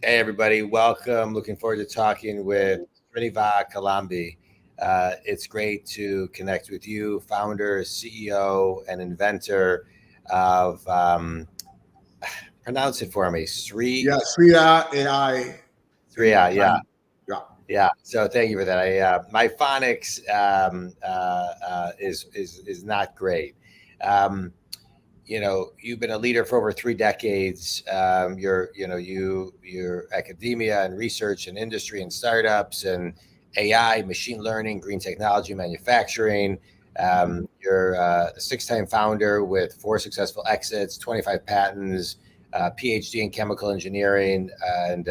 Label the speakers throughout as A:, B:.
A: Hey, everybody. Welcome. Looking forward to talking with Srinivas Kilambi. It's great to connect with you, founder, CEO, and inventor of, pronounce it for me,
B: Yeah, Sriya AI
A: Sriya. Yeah.
B: Yeah.
A: Yeah. So thank you for that. My phonics is not great. Um, you've been a leader for over 3 decades. Your academia and research and industry and startups and AI, machine learning, green technology, manufacturing. You're a 6-time founder with 4 successful exits, 25 patents, PhD in chemical engineering, and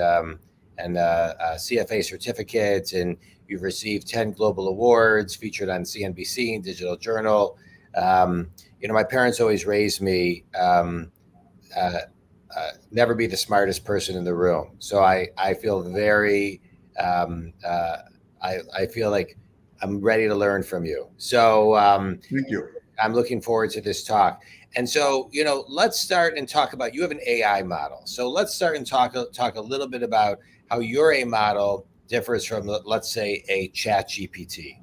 A: CFA certificates, and you've received 10 global awards, featured on CNBC and Digital Journal. My parents always raised me uh, never be the smartest person in the room. So I feel very, I feel like I'm ready to learn from you. So
B: Thank you.
A: I'm looking forward to this talk. And so, let's start and talk about, you have an AI model. So let's start and talk a little bit about how your AI model differs from, let's say, a Chat GPT.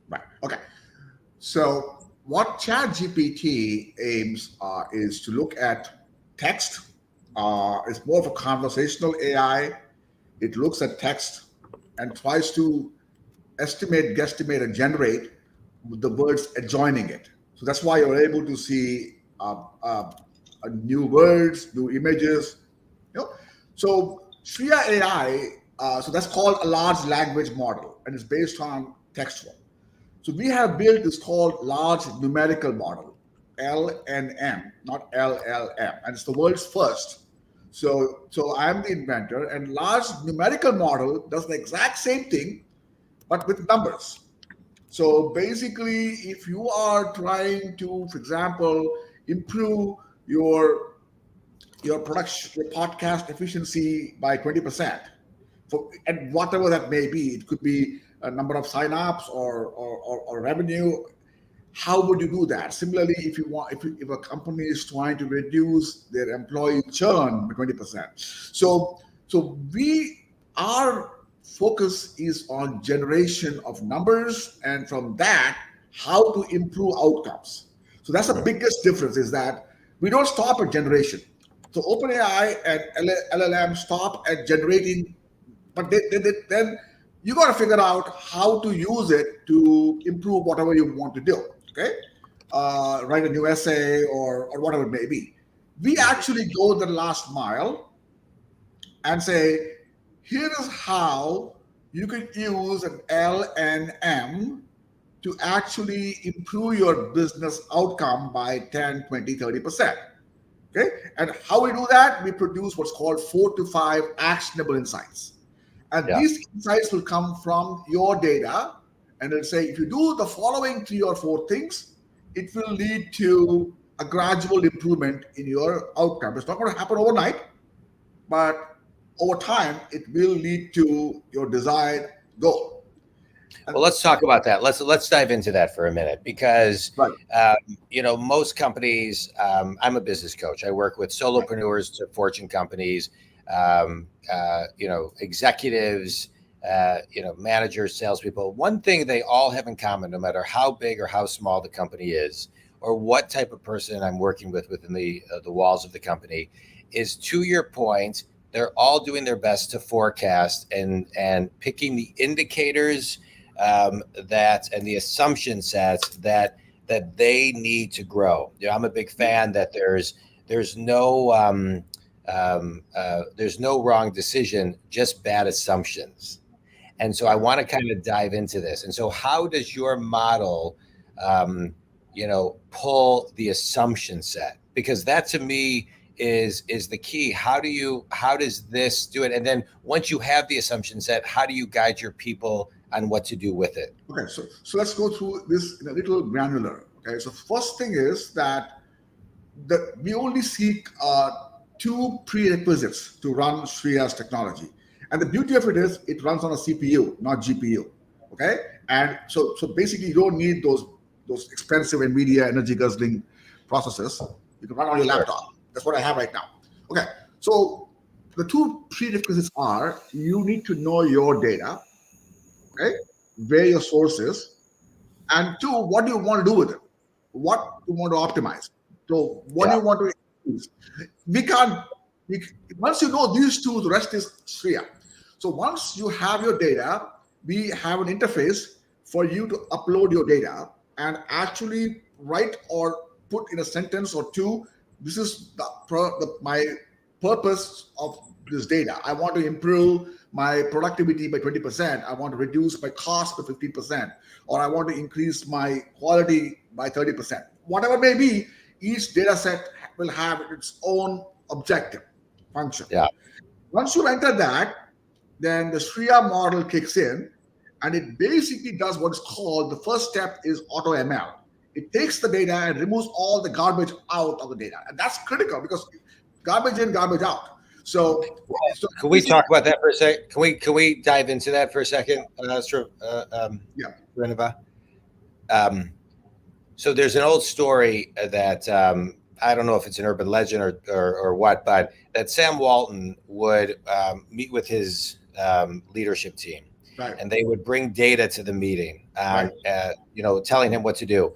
B: Right. Okay. So what ChatGPT aims is to look at text. It's more of a conversational AI. It looks at text and tries to estimate, guesstimate, and generate the words adjoining it. So that's why you're able to see new words, new images. You know? So Sriya AI, so that's called a large language model, and it's based on textual. So we have built this called large numerical model, LNM, not LLM, and it's the world's first. So I'm the inventor, and large numerical model does the exact same thing, but with numbers. So basically, if you are trying to, for example, improve your your production, your podcast efficiency by 20%, and whatever that may be, it could be a number of signups or revenue. How would you do that? Similarly, if you want, if a company is trying to reduce their employee churn by 20%, so we our focus is on generation of numbers, and from that, how to improve outcomes. So that's the biggest difference, is that we don't stop at generation. So OpenAI and LLM stop at generating, but then you got to figure out how to use it to improve whatever you want to do. Okay, write a new essay or whatever it may be. We actually go the last mile and say, here is how you can use an LNM to actually improve your business outcome by 10, 20, 30%. Okay, and how we do that? We produce what's called 4 to 5 actionable insights. And these insights will come from your data, and it'll say, if you do the following 3 or 4 things, it will lead to a gradual improvement in your outcome. It's not going to happen overnight, but over time, it will lead to your desired goal.
A: Well, let's talk about that. Let's dive into that for a minute, because most companies. I'm a business coach. I work with solopreneurs to Fortune companies, executives, managers, salespeople. One thing they all have in common, no matter how big or how small the company is, or what type of person I'm working with within the walls of the company, is, to your point, they're all doing their best to forecast and picking the indicators that and the assumption sets that they need to grow. I'm a big fan that there's no wrong decision, just bad assumptions. And so I want to kind of dive into this. And so, how does your model, pull the assumption set? Because that, to me, is the key. How does this do it? And then once you have the assumption set, how do you guide your people on what to do with it?
B: Okay, so let's go through this in a little granular. Okay, so first thing is that we only seek 2 prerequisites to run Sriya's technology, and the beauty of it is it runs on a CPU, not GPU. Okay, and so basically you don't need those expensive NVIDIA energy guzzling processors. You can run on your laptop. That's what I have right now. Okay, so the two prerequisites are you need to know your data, okay, where your source is, and two, what do you want to do with it? What you want to optimize. So what do you want to use? We can't, once you know these two, the rest is Sriya. So once you have your data, we have an interface for you to upload your data and actually write or put in a sentence or two, this is my purpose of this data. I want to improve my productivity by 20%. I want to reduce my cost by 15%, or I want to increase my quality by 30%. Whatever it may be, each data set will have its own objective function.
A: Yeah.
B: Once you enter that, then the Sriya model kicks in, and it basically does what is called, the first step is auto ML. It takes the data and removes all the garbage out of the data. And that's critical because garbage in, garbage out. So
A: can we talk about that for a second? Can we dive into that for a second? Srinivas? So there's an old story that I don't know if it's an urban legend or what, but that Sam Walton would meet with his leadership team,
B: right,
A: and they would bring data to the meeting,
B: right,
A: telling him what to do.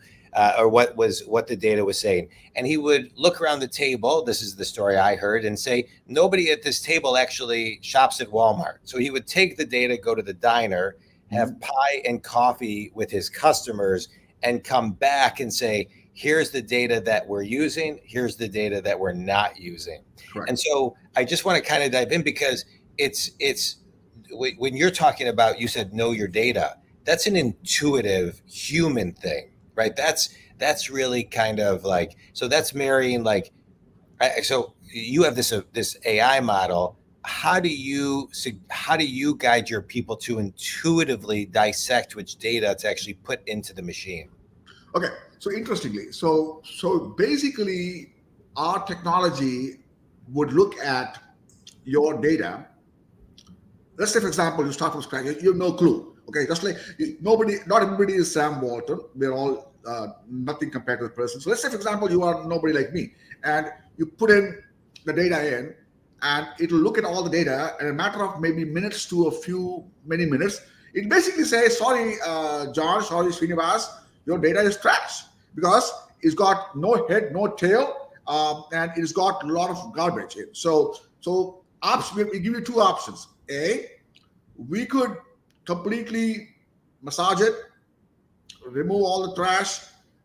A: Or what the data was saying. And he would look around the table, this is the story I heard, and say, nobody at this table actually shops at Walmart. So he would take the data, go to the diner, have pie and coffee with his customers, and come back and say, here's the data that we're using, here's the data that we're not using.
B: Correct.
A: And so I just want to kind of dive in because it's when you're talking about, you said know your data, that's an intuitive human thing. Right. That's really kind of like, so that's marrying like, so you have this AI model. How do you guide your people to intuitively dissect which data to actually put into the machine?
B: Okay. So interestingly, so basically our technology would look at your data. Let's say, for example, you start from scratch, you have no clue. Okay, just like not everybody is Sam Walton. We're all nothing compared to the person. So let's say, for example, you are nobody like me, and you put in the data in, and it will look at all the data, and in a matter of maybe minutes to many minutes, it basically says, sorry, John, sorry, Srinivas, your data is trash because it's got no head, no tail, and it's got a lot of garbage in. So we give you two options. A, we could completely massage it, remove all the trash,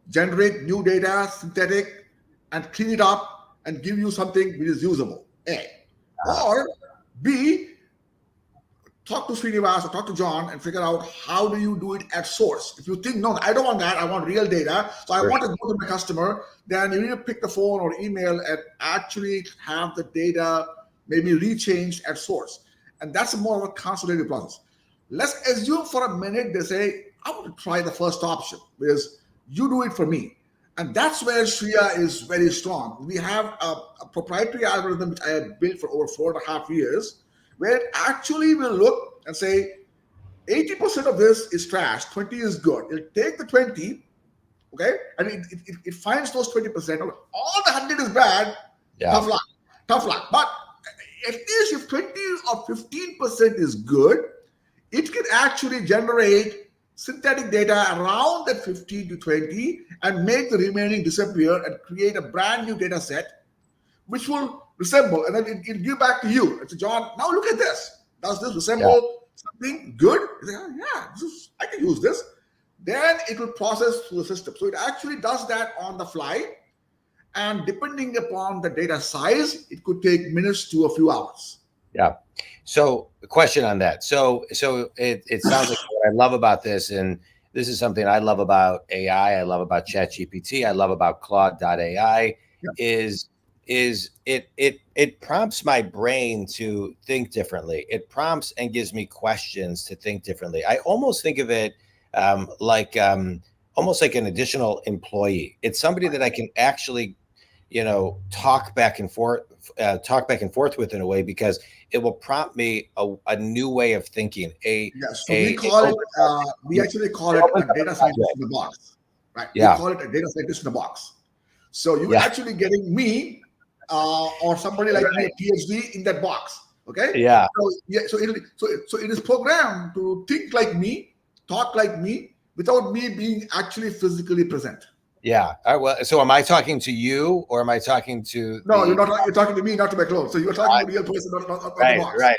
B: generate new data, synthetic, and clean it up and give you something which is usable. A. Or B, talk to Srinivas or talk to John and figure out how do you do it at source. If you think, no, I don't want that, I want real data, so I want to go to my customer, then you need to pick the phone or email and actually have the data maybe rechanged at source. And that's more of a consolidated process. Let's assume for a minute they say, I want to try the first option because you do it for me. And that's where Sriya is very strong. We have a proprietary algorithm which I have built for over 4.5 years, where it actually will look and say, 80% of this is trash, 20 is good. It'll take the 20, okay, and it finds those 20%. All the 100 is bad, tough luck. But at least if 20 or 15% is good, it can actually generate synthetic data around that 15 to 20 and make the remaining disappear and create a brand new data set, which will resemble, and then it'll give back to you. It's John, now look at this. Does this resemble something good? You say, yeah, I can use this. Then it will process through the system. So it actually does that on the fly. And depending upon the data size, it could take minutes to a few hours.
A: Yeah. So a question on that. So it sounds like what I love about this, and this is something I love about AI, I love about ChatGPT, I love about Claude.ai, is it prompts my brain to think differently. It prompts and gives me questions to think differently. I almost think of it almost like an additional employee. It's somebody that I can actually, talk back and forth with in a way, because it will prompt me a new way of thinking.
B: We actually call it a data scientist in the box, right?
A: Yeah.
B: We call it a data scientist in the box. So you're actually getting me or somebody like me, a PhD in that box. Okay.
A: Yeah.
B: So yeah, so it is programmed to think like me, talk like me, without me being actually physically present.
A: Yeah. All right, well, so am I talking to you or am I talking to
B: No,
A: the?
B: you're talking to me, not to my clone. So you're talking to a real person, not the
A: Right.
B: box.
A: Right.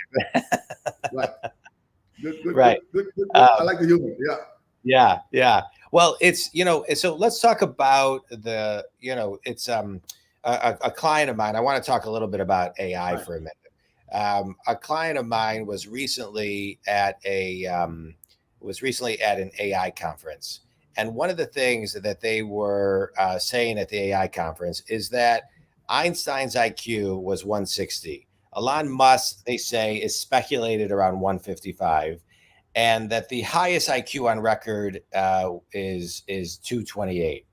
B: Right. Good, good, good,
A: Right.
B: good, good, good. I
A: Um,
B: like the humor. Yeah.
A: yeah. Yeah. Well, it's so let's talk about the it's a client of mine. I want to talk a little bit about AI
B: Right.
A: for a minute. A client of mine was recently at an AI conference, and one of the things that they were saying at the AI conference is that Einstein's IQ was 160. Elon Musk, they say, is speculated around 155, and that the highest IQ on record is 228.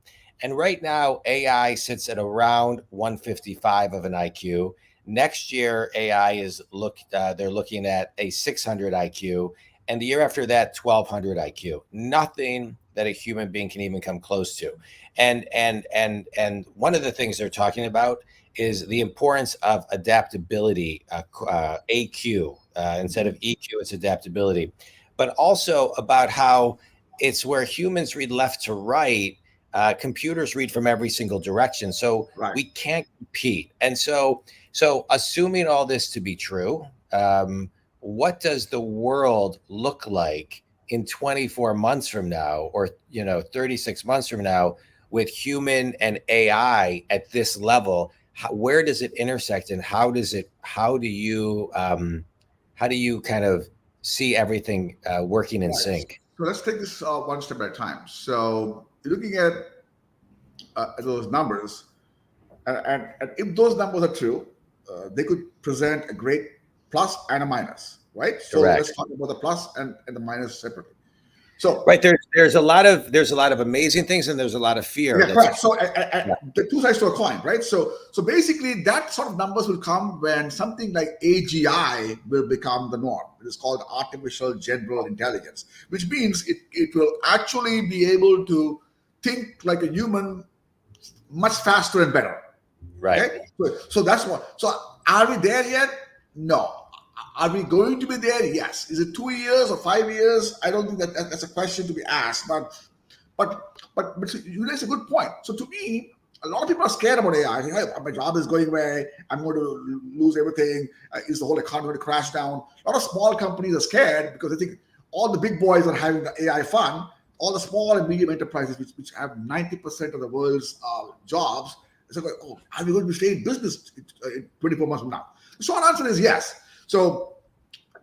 A: And right now, AI sits at around 155 of an IQ. Next year, AI is they're looking at a 600 IQ, and the year after that, 1200 IQ. Nothing that a human being can even come close to. And one of the things they're talking about is the importance of adaptability, AQ. Instead of EQ, it's adaptability, but also about how it's where humans read left to right. Computers read from every single direction, so
B: Right.
A: we can't compete. And so assuming all this to be true, what does the world look like in 24 months from now, or 36 months from now, with human and AI at this level? Where does it intersect, and how do you kind of see everything working in
B: Right.
A: sync?
B: So let's take this one step at a time. So looking at those numbers, and if those numbers are true, they could present a great plus and a minus, right? So
A: Correct.
B: let's talk about the plus and the minus separately. So
A: Right, there's a lot of amazing things, and there's a lot of fear.
B: yeah,
A: That's
B: correct. So the two sides to a coin, right? So basically, that sort of numbers will come when something like AGI will become the norm. It is called artificial general intelligence, which means it will actually be able to think like a human much faster and better.
A: right.
B: Okay, so that's what. So are we there yet? No. Are we going to be there? Yes. Is it 2 years or 5 years? I don't think that's a question to be asked. But you raise a good point. So to me, a lot of people are scared about AI. Think, hey, my job is going away. I'm going to lose everything. Is the whole economy going to crash down? A lot of small companies are scared because they think all the big boys are having the AI fun. All the small and medium enterprises, which have 90% of the world's jobs, it's like, oh, are we going to stay in business in 24 months from now? The short answer is yes. So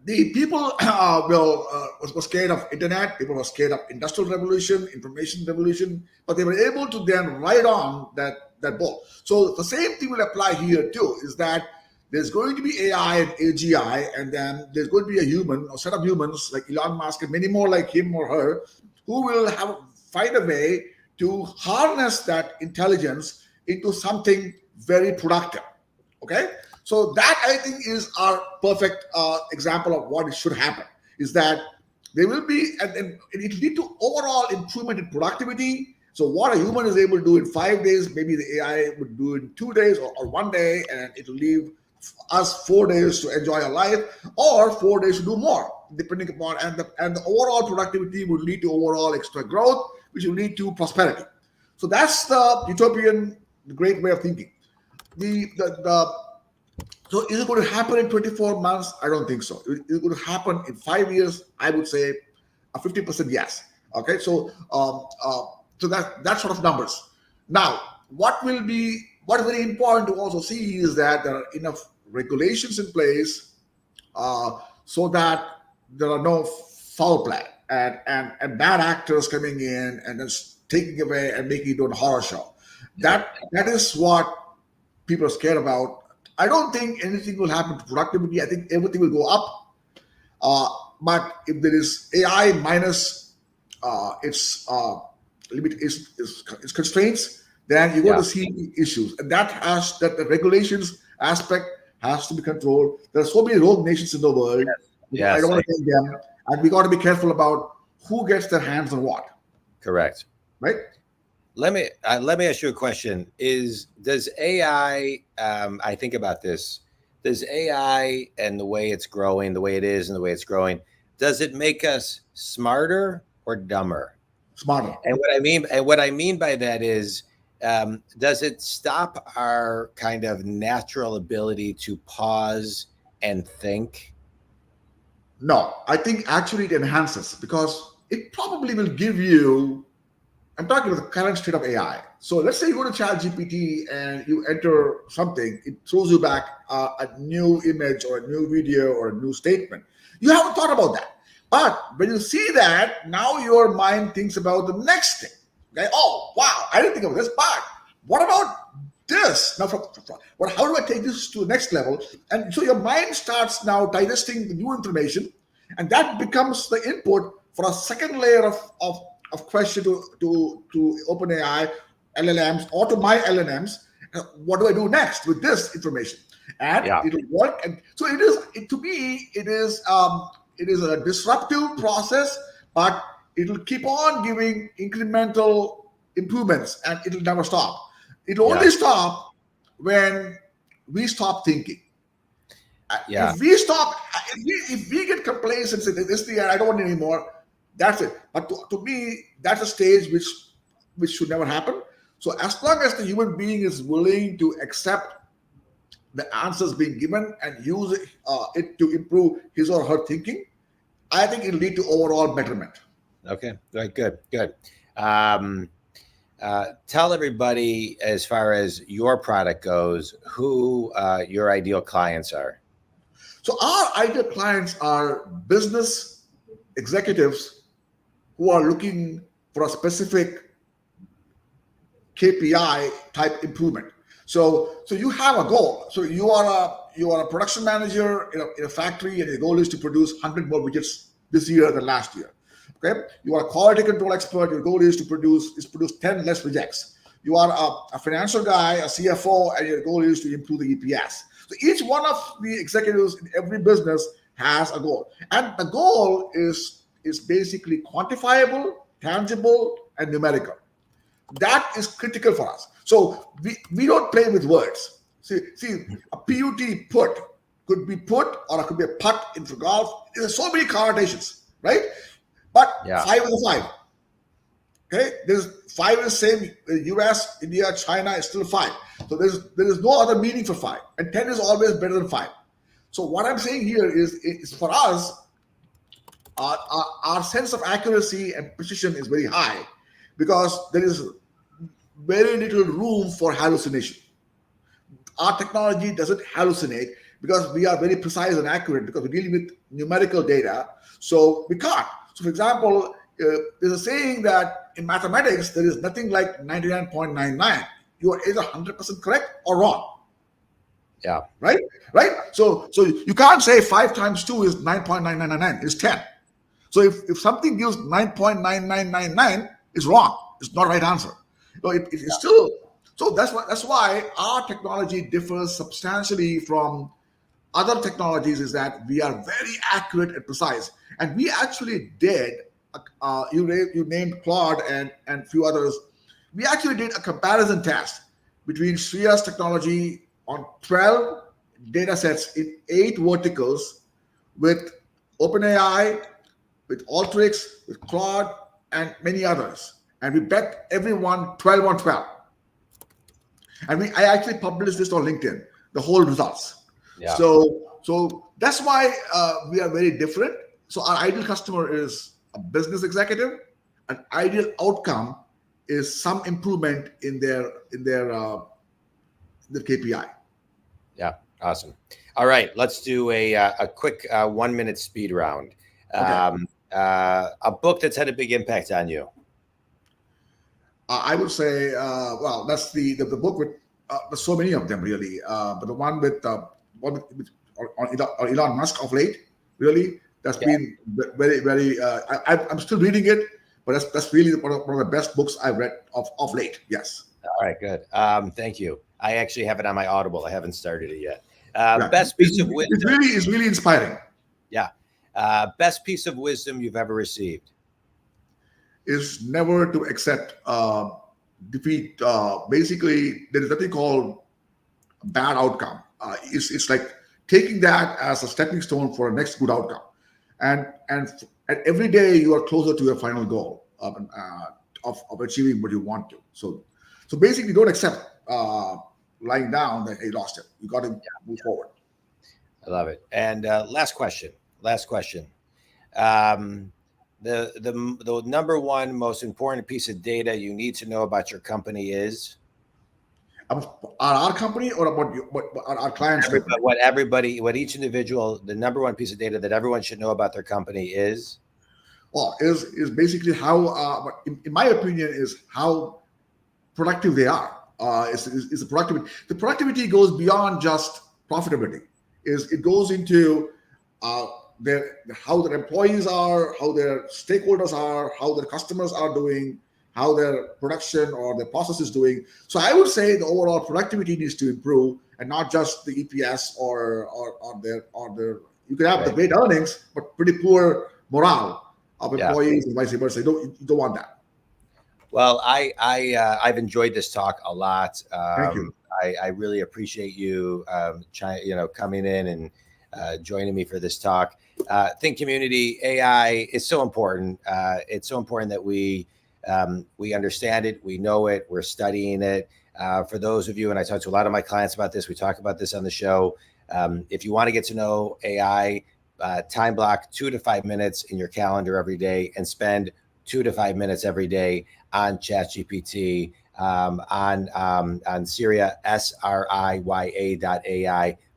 B: the people were scared of internet. People were scared of industrial revolution, information revolution, but they were able to then ride on that ball. So the same thing will apply here too. Is that there's going to be AI and AGI, and then there's going to be a human or set of humans like Elon Musk and many more like him or her who will find a way to harness that intelligence into something very productive. Okay, so that I think is our perfect example of what should happen. Is that there will be, and it will lead to overall improvement in productivity. So what a human is able to do in 5 days, maybe the AI would do in 2 days or 1 day, and it will leave us 4 days to enjoy our life, or 4 days to do more, depending upon, and the overall productivity would lead to overall extra growth, which will lead to prosperity. So that's the utopian, the great way of thinking. The So is it going to happen in 24 months? I don't think so. Is it going to happen in 5 years? I would say a 50% yes. Okay, so that sort of numbers. Now, what is very important to also see is that there are enough regulations in place so that there are no foul play and bad actors coming in and just taking away and making it into a horror show. That is what people are scared about. I don't think anything will happen to productivity. I think everything will go up. But if there is AI minus its limit, its constraints, then you're going to see issues, and that the regulations aspect has to be controlled. There are so many rogue nations in the world.
A: Yes.
B: I don't want to name them, and we got to be careful about who gets their hands on what.
A: Correct.
B: Right.
A: Let me ask you a question. Does AI? I think about this. does AI and the way it's growing, the way it is and the way it's growing, does it make us smarter or dumber?
B: Smarter.
A: And what I mean by that is, does it stop our kind of natural ability to pause and think?
B: No, I think actually it enhances because it probably will give you. I'm talking about the current state of AI. So let's say you go to ChatGPT and you enter something, it throws you back a new image or a new video or a new statement. You haven't thought about that. But when you see that, now your mind thinks about the next thing. Okay, oh wow, I didn't think of this, but what about this? Now, how do I take this to the next level? And so your mind starts now digesting the new information, and that becomes the input for a second layer of question to OpenAI, LLMs, or to my LLMs. What do I do next with this information? And it'll work. And so to me, it is a disruptive process, but it'll keep on giving incremental improvements, and it'll never stop. It'll only stop when we stop thinking. If we stop, if we get complacent and say, this thing I don't want it anymore, that's it. But to me, that's a stage which should never happen. So as long as the human being is willing to accept the answers being given and use it to improve his or her thinking, I think it'll lead to overall betterment.
A: Okay, right, good. Tell everybody, as far as your product goes, who your ideal clients are.
B: So our ideal clients are business executives who are looking for a specific KPI type improvement. So you have a goal. So you are a production manager in a factory, and your goal is to produce 100 more widgets this year than last year. Okay, you are a quality control expert. Your goal is to produce 10 less rejects. You are a financial guy, a CFO, and your goal is to improve the EPS. So each one of the executives in every business has a goal, and the goal is basically quantifiable, tangible, and numerical. That is critical for us. So we don't play with words. See, a PUT could be put, or it could be a putt in for golf. There's so many connotations, right? But 5 is a 5. Okay, there's 5 is same. US, India, China is still 5. So there is no other meaning for 5, and 10 is always better than 5. So what I'm saying here is for us, our sense of accuracy and precision is very high because there is very little room for hallucination. Our technology doesn't hallucinate because we are very precise and accurate because we're dealing with numerical data. So we can't. So, for example, there's a saying that in mathematics, there is nothing like 99.99. You are either 100% correct or wrong.
A: Yeah.
B: Right? So you can't say 5 times 2 is 9.9999. It's 10. So if something gives 9.9999, it's wrong. It's not the right answer. It's still. So that's why our technology differs substantially from other technologies, is that we are very accurate and precise. And we actually did, you named Claude and a few others, we actually did a comparison test between Sriya's technology on 12 data sets in 8 verticals with OpenAI, with Alteryx, with Claude, and many others. And we bet everyone 12 on 12. And I actually published this on LinkedIn, the whole results. Yeah. So that's why we are very different. So our ideal customer is a business executive. An ideal outcome is some improvement in their KPI.
A: Yeah, awesome. All right, let's do a quick 1-minute speed round. Okay. A book that's had a big impact on you.
B: I would say, well, that's the book with there's so many of them really, but the one with Elon Musk of late, really, that's been very, very. I'm still reading it, but that's really one of the best books I've read of late. Yes.
A: All right, good. Thank you. I actually have it on my Audible. I haven't started it yet. Best piece of wisdom.
B: It's really inspiring.
A: Yeah. Best piece of wisdom you've ever received
B: is never to accept basically, there is nothing called bad outcome. It's like taking that as a stepping stone for a next good outcome. And every day you are closer to your final goal of achieving what you want to. So basically, don't accept lying down that, hey, lost it. You got to move forward.
A: I love it. And last question. The number one most important piece of data you need to know about your company is?
B: Our company, or about our clients' company?
A: What each individual, the number one piece of data that everyone should know about their company is?
B: Well, is basically how, in my opinion, is how productive they are. Is the productivity. The productivity goes beyond just profitability. It goes into how their employees are, how their stakeholders are, how their customers are doing, how their production or their process is doing. So I would say the overall productivity needs to improve, and not just the EPS or their. You can have the great earnings, but pretty poor morale of employees and vice versa. You don't want that.
A: Well, I've enjoyed this talk a lot.
B: Thank you.
A: I really appreciate you, coming in and joining me for this talk. Think community AI is so important. It's so important that we understand it, we know it, we're studying it. For those of you, and I talk to a lot of my clients about this, we talk about this on the show. If you want to get to know AI, time block 2 to 5 minutes in your calendar every day, and spend 2 to 5 minutes every day on ChatGPT, on Sriya, SRIYA.ai.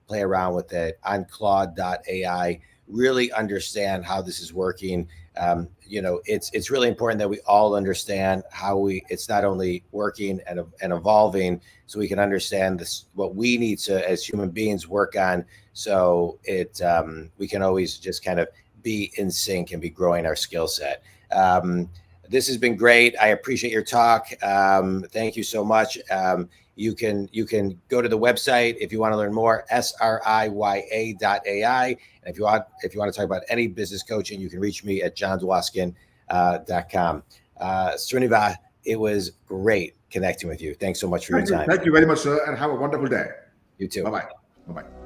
A: Play around with it, on Claude.ai. Really understand how this is working. It's really important that we all understand how it's not only working and evolving, so we can understand this, what we need to, as human beings, work on, so we can always just kind of be in sync and be growing our skill set. This has been great. I appreciate your talk. Thank you so much. You can go to the website if you want to learn more, SRIYA.ai. And if you want to talk about any business coaching, you can reach me at JonDwoskin.com. Srinivas, it was great connecting with you. Thanks so much for your time.
B: Thank you very much, sir, and have a wonderful day.
A: You too.
B: Bye-bye. Bye-bye.